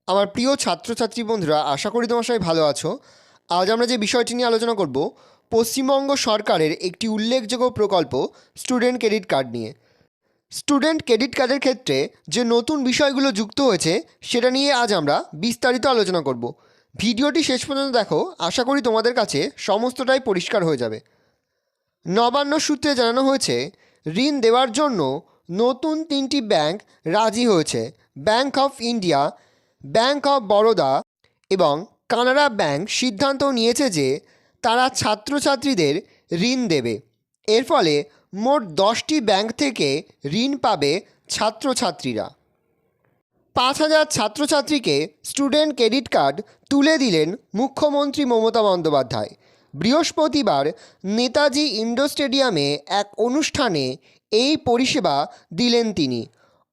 আমার প্রিয় ছাত্রছাত্রী বন্ধুরা, আশা করি তোমার সবাই ভালো আছো। আজ আমরা যে বিষয়টি নিয়ে আলোচনা করব, পশ্চিমবঙ্গ সরকারের একটি উল্লেখযোগ্য প্রকল্প স্টুডেন্ট ক্রেডিট কার্ড নিয়ে। স্টুডেন্ট ক্রেডিট কার্ডের ক্ষেত্রে যে নতুন বিষয়গুলো যুক্ত হয়েছে সেটা নিয়ে আজ আমরা বিস্তারিত আলোচনা করব। ভিডিওটি শেষ পর্যন্ত দেখো, আশা করি তোমাদের কাছে সমস্তটাই পরিষ্কার হয়ে যাবে। নবান্ন সূত্রে জানানো হয়েছে, ঋণ দেওয়ার জন্য নতুন 3টি ব্যাংক রাজি হয়েছে। Bank of India, bank of Baroda এবং কানাড়া ব্যাংক সিদ্ধান্ত নিয়েছে যে তারা ছাত্রছাত্রীদের ঋণ দেবে। এর ফলে মোট 10টি ব্যাংক থেকে ঋণ পাবে ছাত্রছাত্রীরা। 5,000 ছাত্রছাত্রীকে স্টুডেন্ট ক্রেডিট কার্ড তুলে দিলেন মুখ্যমন্ত্রী মমতা বন্দ্যোপাধ্যায়। বৃহস্পতিবার নেতাজি ইন্ডোর স্টেডিয়ামে এক অনুষ্ঠানে এই পরিষেবা দিলেন তিনি।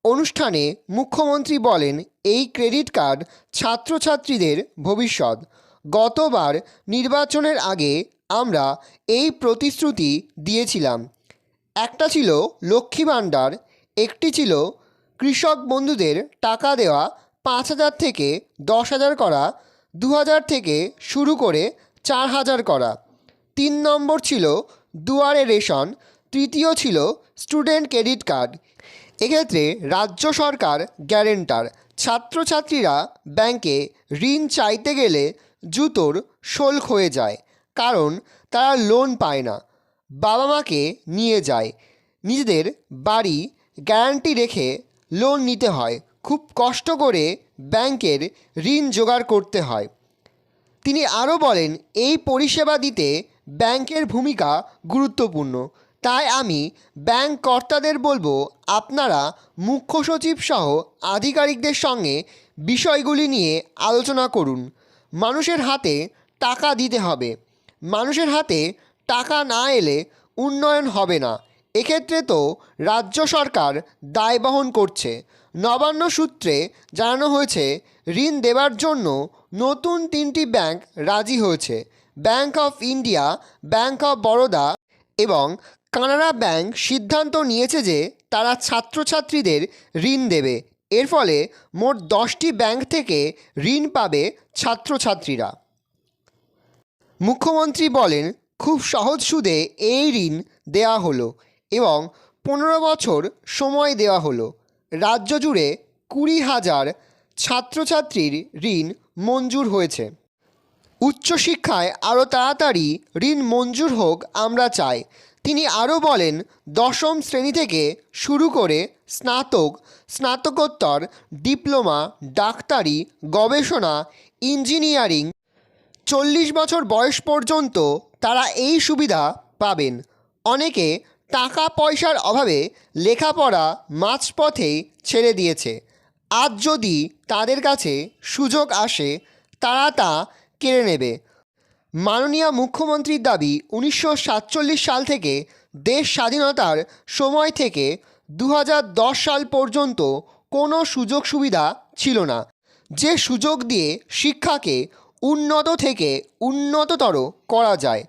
অনুষ্ঠানে মুখ্যমন্ত্রী বলেন, এই ক্রেডিট কার্ড ছাত্রছাত্রীদের ভবিষ্যৎ। গতবার নির্বাচনের আগে আমরা এই প্রতিশ্রুতি দিয়েছিলাম। একটা ছিল লক্ষ্মী ভাণ্ডার, একটি ছিল কৃষক বন্ধুদের টাকা দেওয়া 5,000 থেকে 10,000 করা, 2,000 থেকে শুরু করে 4,000 করা। 3 নম্বর ছিল দুয়ারে রেশন, তৃতীয় ছিল স্টুডেন্ট ক্রেডিট কার্ড। এক্ষেত্রে রাজ্য সরকার গ্যারেন্টার। ছাত্রছাত্রীরা ব্যাংকে ঋণ চাইতে গেলে জুতোর শোল হয়ে যায়, কারণ তারা লোন পায় না। বাবা মাকে নিয়ে যায়, নিজেদের বাড়ি গ্যারান্টি রেখে লোন নিতে হয়, খুব কষ্ট করে ব্যাংকের ঋণ জোগাড় করতে হয়। তিনি আরও বলেন, এই পরিষেবা দিতে ব্যাংকের ভূমিকা গুরুত্বপূর্ণ। তাই আমি ব্যাংক কর্তাদের বলবো, আপনারা মুখ্য সচিব সহ আধিকারিকদের সঙ্গে বিষয়গুলি নিয়ে আলোচনা করুন। মানুষের হাতে টাকা দিতে হবে। মানুষের হাতে টাকা না এলে উন্নয়ন হবে না। এক্ষেত্রে তো রাজ্য সরকার দায় বহন করছে। নবান্ন সূত্রে জানানো হয়েছে, ঋণ দেওয়ার জন্য নতুন 3টি ব্যাংক রাজি হয়েছে। Bank of India, bank of Baroda এবং কানাড়া ব্যাংক সিদ্ধান্ত নিয়েছে যে তারা ছাত্রছাত্রীদের ঋণ দেবে। এর ফলে মোট 10টি ব্যাংক থেকে ঋণ পাবে ছাত্রছাত্রীরা। মুখ্যমন্ত্রী বলেন, খুব সহজ সুদে এই ঋণ দেওয়া হলো এবং 15 বছর সময় দেওয়া হলো। রাজ্য জুড়ে 20,000 ছাত্রছাত্রীর ঋণ মঞ্জুর হয়েছে। উচ্চশিক্ষায় আরও তাড়াতাড়ি ঋণ মঞ্জুর হোক আমরা চাই। তিনি আরও বলেন, 10ম শ্রেণী থেকে শুরু করে স্নাতক, স্নাতকোত্তর, ডিপ্লোমা, ডাক্তারি, গবেষণা, ইঞ্জিনিয়ারিং 40 বছর বয়স পর্যন্ত তারা এই সুবিধা পাবেন। অনেকে টাকা পয়সার অভাবে লেখাপড়া মাঝপথেই ছেড়ে দিয়েছে। আজ যদি তাদের কাছে সুযোগ আসে, তারা তা কেড়ে নেবে। মাননীয় মুখ্যমন্ত্রীর দাবি, 1947 সাল থেকে দেশ স্বাধীনতার সময় থেকে 2010 সাল পর্যন্ত কোনো সুযোগ সুবিধা ছিল না, যে সুযোগ দিয়ে শিক্ষাকে উন্নত থেকে উন্নততর করা যায়।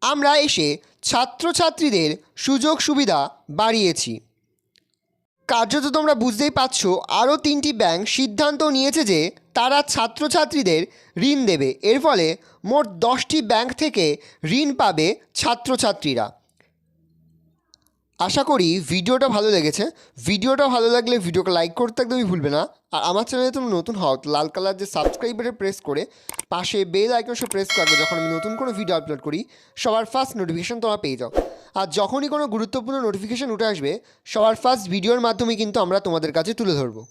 আমরা এসে ছাত্রছাত্রীদের সুযোগ সুবিধা বাড়িয়েছি। কার্যত তোমরা বুঝতেই পারছো, আরও 3টি ব্যাংক সিদ্ধান্ত নিয়েছে যে তারা ছাত্রছাত্রীদের ঋণ দেবে। এর ফলে মোট 10টি ব্যাংক থেকে ঋণ পাবে ছাত্রছাত্রীরা। আশা করি ভিডিওটা ভালো লেগেছে। ভিডিওটা ভালো লাগলে ভিডিওকে লাইক করতে একদমই ভুলবে না। আর আমার চ্যানেলে তুমি নতুন হও, লাল কালার যে সাবস্ক্রাইব বাটন প্রেস করে পাশে বেল আইকনটা প্রেস করবে, যখন আমি নতুন কোনো ভিডিও আপলোড করি সবার ফার্স্ট নোটিফিকেশান তোমরা পেয়ে যাও। আর যখনই কোনো গুরুত্বপূর্ণ নোটিফিকেশান উঠে আসবে, সবার ফার্স্ট ভিডিওর মাধ্যমে কিন্তু আমরা তোমাদের কাছে তুলে ধরবো।